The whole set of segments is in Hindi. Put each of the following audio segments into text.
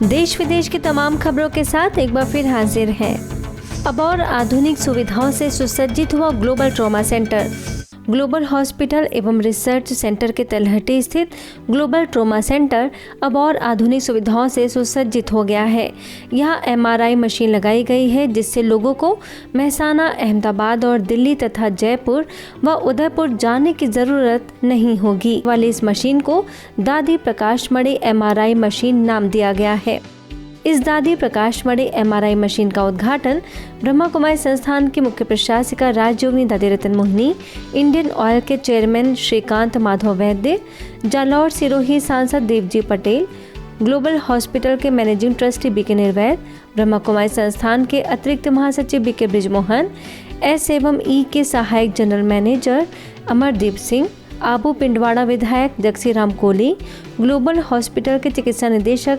देश विदेश की तमाम खबरों के साथ एक बार फिर हाजिर है। अब और आधुनिक सुविधाओं से सुसज्जित हुआ global trauma centre. Global hospital एवं रिसर्च सेंटर के तलहटी स्थित ग्लोबल ट्रॉमा सेंटर अब और आधुनिक सुविधाओं से सुसज्जित हो गया है। यहाँ MRI मशीन लगाई गई है, जिससे लोगों को मेहसाना, अहमदाबाद और दिल्ली तथा जयपुर व उदयपुर जाने की जरूरत नहीं होगी। वाली इस मशीन को दादी प्रकाश मणि MRI मशीन नाम दिया गया है। इस दादी प्रकाश मणि MRI मशीन का उद्घाटन ब्रह्मा कुमारी संस्थान की मुख्य प्रशासिका राजयोगिनी दादी रतन मोहिनी, इंडियन ऑयल के चेयरमैन श्रीकांत माधव वैद्य, जालौर सिरोही सांसद देवजी पटेल, ग्लोबल हॉस्पिटल के managing trustee BK निर्वैद, Brahma Kumari संस्थान के अतिरिक्त महासचिव BK ब्रिजमोहन, S/E के सहायक जनरल मैनेजर अमरदीप सिंह, आबू पिंडवाड़ा विधायक जगसीराम कोहली, ग्लोबल हॉस्पिटल के चिकित्सा निदेशक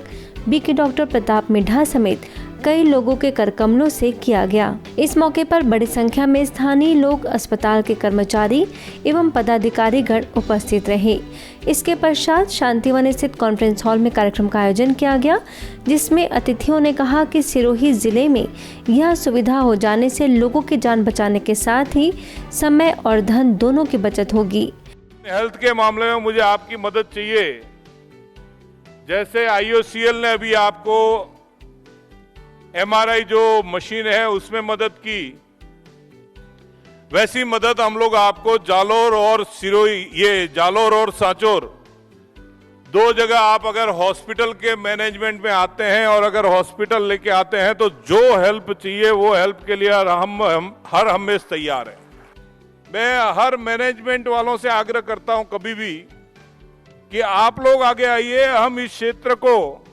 BK डॉक्टर प्रताप मिढ़ा समेत कई लोगों के करकमलों से किया गया। इस मौके पर बड़ी संख्या में स्थानीय लोग, अस्पताल के कर्मचारी एवं पदाधिकारीगण उपस्थित रहे। इसके पश्चात शांतिवन स्थित कॉन्फ्रेंस हॉल में कार्यक्रम का आयोजन किया गया, जिसमें अतिथियों ने कहा कि सिरोही जिले में यह सुविधा हो जाने से लोगों की जान बचाने के साथ ही समय और धन दोनों की बचत होगी। हेल्थ के मामले में मुझे आपकी मदद चाहिए। जैसे IOCL ने अभी आपको MRI जो मशीन है उसमें मदद की, वैसी मदद हम लोग आपको जालौर और सिरोही, ये जालौर और सांचौर दो जगह आप अगर हॉस्पिटल के मैनेजमेंट में आते हैं और अगर हॉस्पिटल लेके आते हैं तो जो हेल्प चाहिए वो हेल्प के लिए हम हर हमेशा तैयार हैं। मैं हर मैनेजमेंट वालों से आग्रह करता हूं कभी भी कि आप लोग आगे आइए, हम इस क्षेत्र को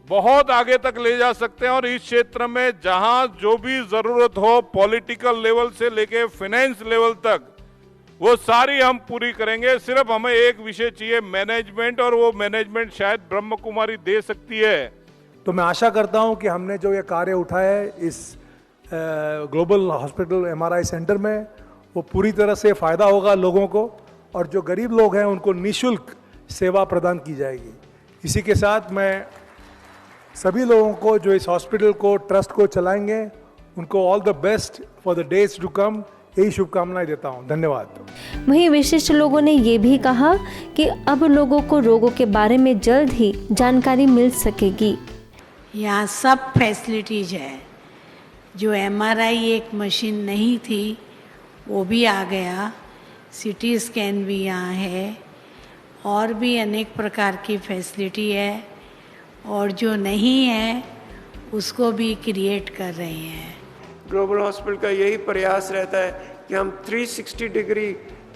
बहुत आगे तक ले जा सकते हैं और इस क्षेत्र में जहां जो भी जरूरत हो पॉलिटिकल लेवल से लेके फाइनेंस लेवल तक, वो सारी हम पूरी करेंगे। सिर्फ हमें एक विषय चाहिए, मैनेजमेंट, और वो मैनेजमेंट शायद ब्रह्म कुमारी दे सकती है। तो मैं आशा करता हूं कि हमने जो ये कार्य उठाया है इस ग्लोबल हॉस्पिटल MRI सेंटर में, वो पूरी तरह से फ़ायदा होगा लोगों को, और जो गरीब लोग हैं उनको निःशुल्क सेवा प्रदान की जाएगी। इसी के साथ मैं सभी लोगों को जो इस हॉस्पिटल को, ट्रस्ट को चलाएंगे, उनको all the best for the days to come, यही शुभकामनाएं देता हूं। धन्यवाद। वहीं विशिष्ट लोगों ने ये भी कहा कि अब लोगों को रोगों के बारे में जल्द ही जानकारी मिल सकेगी। यहाँ सब फैसिलिटीज है। जो MRI एक मशीन नहीं थी वो भी आ गया, CT स्कैन भी यहाँ है, और भी अनेक प्रकार की फैसिलिटी है, और जो नहीं है उसको भी क्रिएट कर रहे हैं। ग्लोबल हॉस्पिटल का यही प्रयास रहता है कि हम 360 डिग्री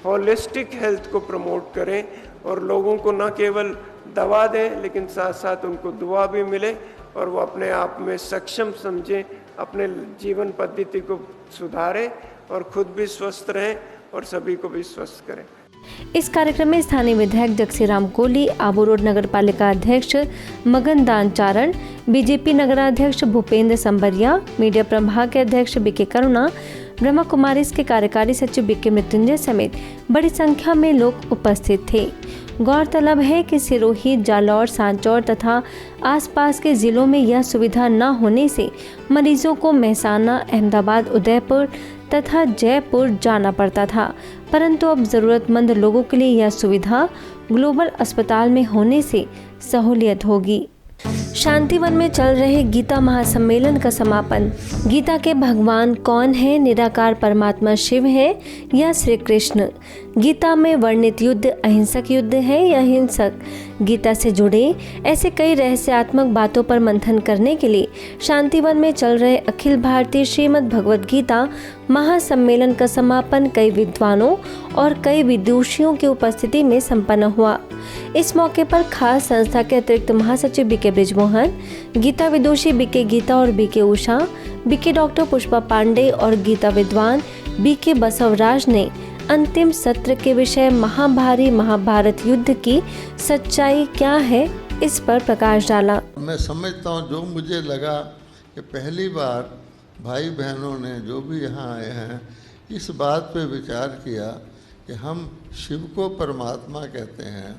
होलिस्टिक हेल्थ को प्रमोट करें और लोगों को न केवल दवा दें लेकिन साथ साथ उनको दुआ भी मिले और वो अपने आप में सक्षम समझें, अपने जीवन पद्धति को सुधारें और खुद भी स्वस्थ रहें और सभी को भी स्वस्थ करें। इस कार्यक्रम में स्थानीय विधायक जगसीराम कोहली, आबू रोड नगर पालिका अध्यक्ष मगन दान चारण, BJP नगराध्यक्ष भूपेंद्र संबरिया, मीडिया प्रभाग के अध्यक्ष BK करुणा, ब्रह्मा कुमारीज के कार्यकारी सचिव BK मृत्युंजय समेत बड़ी संख्या में लोग उपस्थित थे। गौरतलब है कि सिरोही, जालौर, सांचौर तथा आसपास के जिलों में यह सुविधा न होने से मरीजों को मेहसाना, अहमदाबाद, उदयपुर तथा जयपुर जाना पड़ता था, परंतु अब जरूरतमंद लोगों के लिए यह सुविधा ग्लोबल अस्पताल में होने से सहूलियत होगी। शांतिवन में चल रहे गीता महासम्मेलन का समापन। गीता के भगवान कौन है? निराकार परमात्मा शिव है या श्री कृष्ण? गीता में वर्णित युद्ध अहिंसक युद्ध है या हिंसक? गीता से जुड़े ऐसे कई रहस्यात्मक बातों पर मंथन करने के लिए शांतिवन में चल रहे अखिल भारतीय श्रीमद् भगवद गीता महासम्मेलन का समापन कई विद्वानों और कई विदुषियों की उपस्थिति में संपन्न हुआ। इस मौके पर खास संस्था के अतिरिक्त महासचिव BK ब्रिजमोहन, गीता विदुषी BK गीता और BK Usha, BK doctor Pushpa Pandey और गीता विद्वान BK बसवराज ने अंतिम सत्र के विषय महाभारी महाभारत युद्ध की सच्चाई क्या है इस पर प्रकाश डाला। मैं समझता हूँ, जो मुझे लगा कि पहली बार भाई बहनों ने जो भी यहाँ आए हैं इस बात पे विचार किया कि हम शिव को परमात्मा कहते हैं,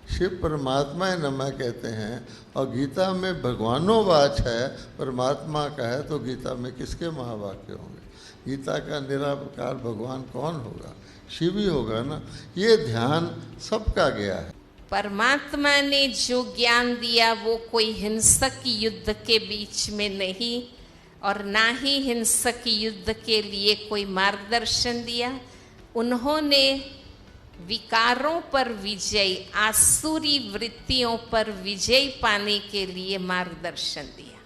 शिव परमात्मा नमः कहते हैं, और गीता में भगवानो वाच है, परमात्मा का है, तो गीता में किसके महावाक्य होंगे? गीता का निराकार भगवान कौन होगा? शिव ही होगा ना। ये ध्यान सबका गया है। परमात्मा ने जो ज्ञान दिया वो कोई हिंसक युद्ध के बीच में नहीं, और ना ही हिंसक युद्ध के लिए कोई मार्गदर्शन दिया। उन्होंने विकारों पर विजय, आसुरी वृत्तियों पर विजय पाने के लिए मार्गदर्शन दिया,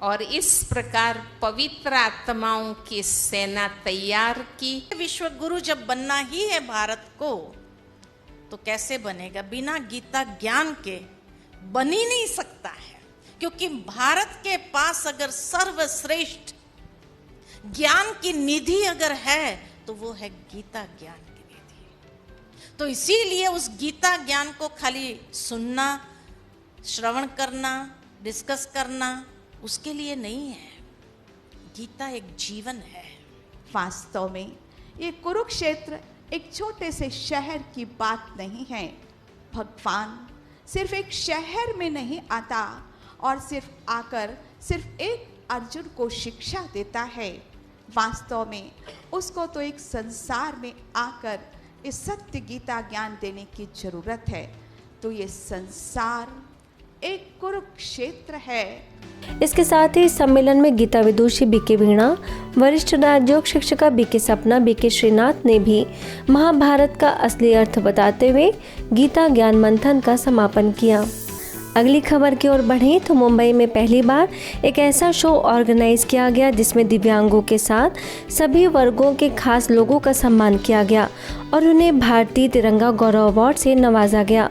और इस प्रकार पवित्र आत्माओं की सेना तैयार की। विश्व गुरु जब बनना ही है भारत को, तो कैसे बनेगा? बिना गीता ज्ञान के बन ही नहीं सकता है, क्योंकि भारत के पास अगर सर्वश्रेष्ठ ज्ञान की निधि अगर है तो वो है गीता ज्ञान की निधि। तो इसीलिए उस गीता ज्ञान को खाली सुनना, श्रवण करना, डिस्कस करना उसके लिए नहीं है। गीता एक जीवन है। वास्तव में ये कुरुक्षेत्र एक छोटे से शहर की बात नहीं है। भगवान सिर्फ एक शहर में नहीं आता और सिर्फ आकर सिर्फ एक अर्जुन को शिक्षा देता है। वास्तव में उसको तो एक संसार में आकर इस सत्य गीता ज्ञान देने की जरूरत है। तो ये संसार एक कुरुक्षेत्र है। इसके साथ ही सम्मेलन में गीता विदुषी बीके वीणा, वरिष्ठ राजयोग शिक्षिका बीके सपना, बीके श्रीनाथ ने भी महाभारत का असली अर्थ बताते हुए गीता ज्ञान मंथन का समापन किया। अगली खबर की ओर बढ़ें तो मुंबई में पहली बार एक ऐसा शो ऑर्गेनाइज किया गया जिसमें दिव्यांगों के साथ सभी वर्गों के खास लोगों का सम्मान किया गया और उन्हें भारतीय तिरंगा गौरव अवार्ड से नवाजा गया।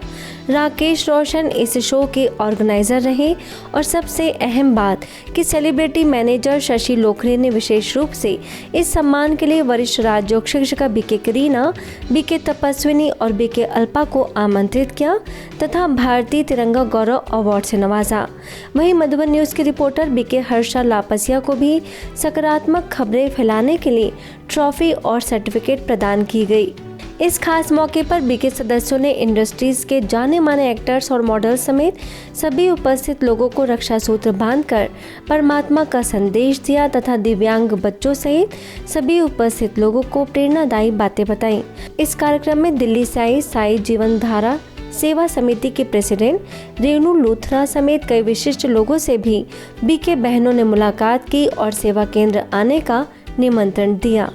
राकेश रोशन इस शो के ऑर्गेनाइजर रहे और सबसे अहम बात कि सेलिब्रिटी मैनेजर शशि लोखरे ने विशेष रूप से इस सम्मान के लिए वरिष्ठ राजयोग शिक्षिका बीके करीना, बीके तपस्विनी और बीके अल्पा को आमंत्रित किया तथा भारतीय तिरंगा गौरव अवार्ड से नवाजा। वहीं मधुबन न्यूज़ के रिपोर्टर बीके हर्षा लापसिया को भी सकारात्मक खबरें फैलाने के लिए ट्रॉफी और सर्टिफिकेट प्रदान की गई। इस खास मौके पर बीके सदस्यों ने इंडस्ट्रीज के जाने माने एक्टर्स और मॉडल समेत सभी उपस्थित लोगों को रक्षा सूत्र बांधकर परमात्मा का संदेश दिया तथा दिव्यांग बच्चों सहित सभी उपस्थित लोगों को प्रेरणादायी बातें बताईं। इस कार्यक्रम में दिल्ली से आई साई जीवन धारा सेवा समिति के प्रेसिडेंट रेणु लूथरा समेत कई विशिष्ट लोगों से भी बीके बहनों ने मुलाकात की और सेवा केंद्र आने का निमंत्रण दिया।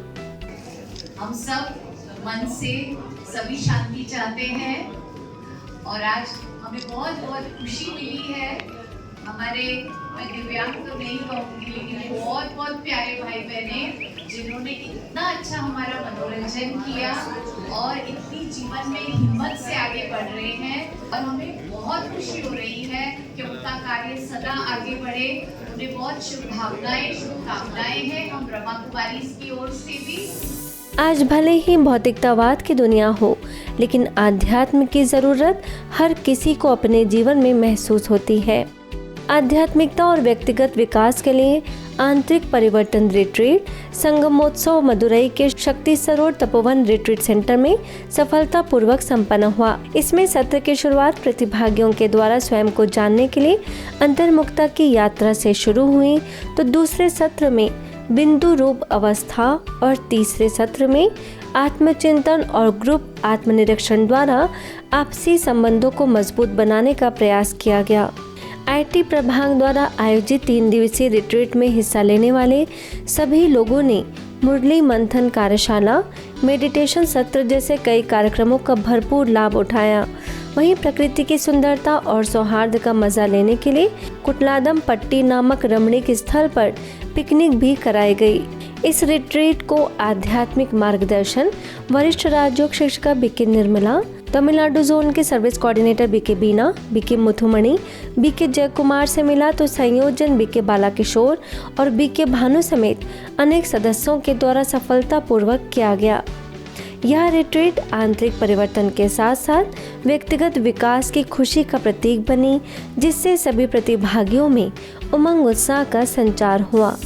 हम सब मन से सभी शांति चाहते हैं और आज हमें बहुत बहुत खुशी मिली है। हमारे, मैं दिव्यांग तो नहीं कहूँगी, लेकिन बहुत बहुत प्यारे भाई बहने जिन्होंने इतना अच्छा हमारा मनोरंजन किया और इतनी जीवन में हिम्मत से आगे बढ़ रहे हैं और हमें बहुत खुशी हो रही है कि उनका कार्य सदा आगे बढ़े। उन्हें बहुत शुभकामनाएं हैं हम ब्रह्मा कुमारी की ओर से भी। आज भले ही भौतिकतावाद की दुनिया हो, लेकिन आध्यात्म की ज़रूरत हर किसी को अपने जीवन में महसूस होती है। आध्यात्मिकता और व्यक्तिगत विकास के लिए आंतरिक परिवर्तन रिट्रीट संगमोत्सव मदुरई के शक्ति सरोवर तपोवन रिट्रीट सेंटर में सफलतापूर्वक संपन्न हुआ। इसमें सत्र की शुरुआत प्रतिभागियों के द्वारा स्वयं को जानने के लिए अंतर्मुखता की यात्रा से शुरू हुई, तो दूसरे सत्र में बिंदु रूप अवस्था और तीसरे सत्र में आत्मचिंतन और ग्रुप आत्मनिरीक्षण द्वारा आपसी संबंधों को मजबूत बनाने का प्रयास किया गया। आईटी प्रभाग द्वारा आयोजित 3 दिवसीय रिट्रीट में हिस्सा लेने वाले सभी लोगों ने मुरली मंथन कार्यशाला, मेडिटेशन सत्र जैसे कई कार्यक्रमों का भरपूर लाभ उठाया। वहीं प्रकृति की सुंदरता और सौहार्द का मजा लेने के लिए कुटलादम पट्टी नामक रमणीक स्थल पर पिकनिक भी कराई गई। इस रिट्रीट को आध्यात्मिक मार्गदर्शन वरिष्ठ राजयोग शिक्षिका बीके निर्मला, तमिलनाडु जोन के सर्विस कोऑर्डिनेटर बीके बीना, बीके मुथुमणि, बीके जयकुमार से मिला, तो संयोजन बीके बालाकिशोर और बीके भानु समेत अनेक सदस्यों के द्वारा सफलतापूर्वक किया गया। यह रिट्रीट आंतरिक परिवर्तन के साथ साथ व्यक्तिगत विकास की खुशी का प्रतीक बनी, जिससे सभी प्रतिभागियों में उमंग उत्साह का संचार हुआ।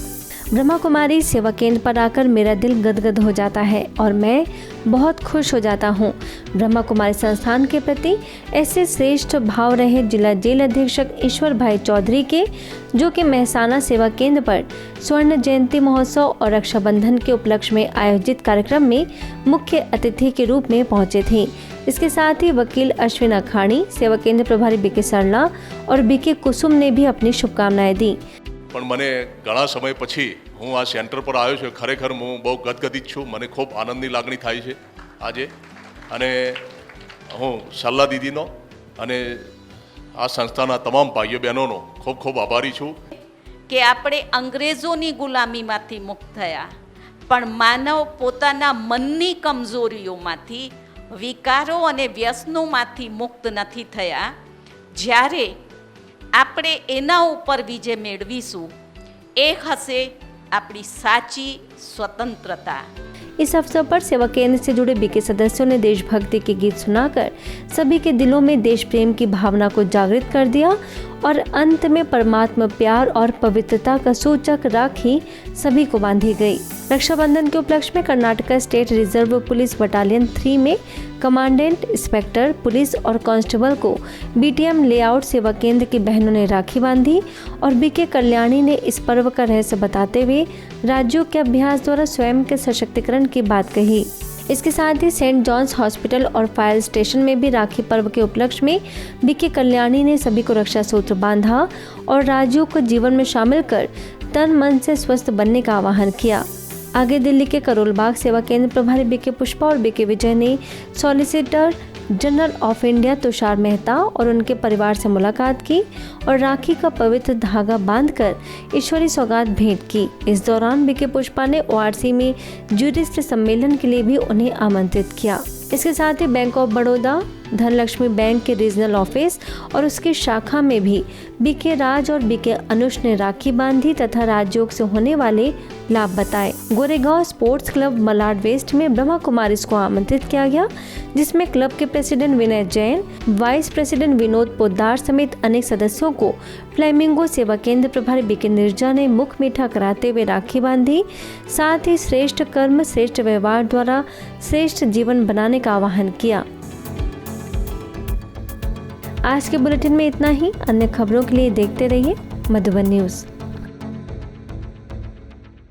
ब्रह्मा कुमारी सेवा केंद्र पर आकर मेरा दिल गदगद हो जाता है और मैं बहुत खुश हो जाता हूँ। ब्रह्मा कुमारी संस्थान के प्रति ऐसे श्रेष्ठ भाव रहे जिला जेल अधीक्षक ईश्वर भाई चौधरी के, जो कि मेहसाना सेवा केंद्र पर स्वर्ण जयंती महोत्सव और रक्षाबंधन के उपलक्ष्य में आयोजित कार्यक्रम में मुख्य अतिथि के रूप में पहुंचे थे। इसके साथ ही वकील अश्विन अखाणी, सेवा केंद्र प्रभारी बीके सरला और बीके कुसुम ने भी अपनी शुभकामनाएं दी। પણ મને ઘણા સમય પછી હું આ સેન્ટર પર આવ્યો છું, ખરેખર હું બહુ ગદગદિત છું, મને ખૂબ આનંદની લાગણી થાય છે આજે, અને હું સરલા દીદીનો અને આ સંસ્થાના તમામ ભાઈઓ બહેનોનો ખૂબ ખૂબ આભારી છું કે આપણે અંગ્રેજોની ગુલામીમાંથી મુક્ત થયા, પણ માનવ પોતાના મનની કમજોરીઓમાંથી, વિકારો અને વ્યસનોમાંથી મુક્ત નથી થયા। જ્યારે આપણે એના ઉપર વિજય મેળવીશું, એ હશે આપણી સાચી स्वतंत्रता। इस अवसर पर सेवा केंद्र से जुड़े बीके सदस्यों ने देशभक्ति के गीत सुनाकर सभी के दिलों में देश प्रेम की भावना को जागृत कर दिया और अंत में परमात्मा प्यार और पवित्रता का सूचक राखी सभी को बांधी गई। रक्षाबंधन के उपलक्ष्य में Karnataka state reserve police battalion 3 में कमांडेंट, इंस्पेक्टर पुलिस और कांस्टेबल को बीटीएम लेआउट सेवा केंद्र की बहनों ने राखी बांधी और बीके कल्याणी ने इस पर्व का रहस्य बताते हुए राज्यों के अभ्यास द्वारा स्वयं के सशक्तिकरण की बात कही। इसके साथ ही सेंट जॉन्स हॉस्पिटल और फायर स्टेशन में भी राखी पर्व के उपलक्ष्य में बीके कल्याणी ने सभी को रक्षा सूत्र बांधा और राज्यों को जीवन में शामिल कर तन मन से स्वस्थ बनने का आह्वान किया। आगे दिल्ली के करोल बाग सेवा केंद्र प्रभारी बीके पुष्पा और बीके विजय ने solicitor general of India Tushar Mehta और उनके परिवार से मुलाकात की और राखी का पवित्र धागा बांधकर ईश्वरी सौगात भेंट की। इस दौरान बीके पुष्पा ने ओआरसी में ज्यूरिस्ट सम्मेलन के लिए भी उन्हें आमंत्रित किया। इसके साथ ही bank of Baroda, Dhanlakshmi bank के रीजनल ऑफिस और उसकी शाखा में भी बीके राज और बीके अनुष ने राखी बांधी तथा राजयोग से होने वाले लाभ बताए। Goregaon sports club Malad west में ब्रह्मा कुमारीज को आमंत्रित किया गया, जिसमें क्लब के प्रेसिडेंट विनय जैन, वाइस प्रेसिडेंट विनोद पोद्दार समेत अनेक सदस्यों को फ्लेमिंगो सेवा केंद्र प्रभारी बीके निर्जा ने मुख मीठा कराते हुए राखी बांधी। साथ ही श्रेष्ठ कर्म श्रेष्ठ व्यवहार द्वारा श्रेष्ठ जीवन बनाने का आह्वान किया। आज के बुलेटिन में इतना ही। अन्य खबरों के लिए देखते रहिए मधुबन न्यूज़।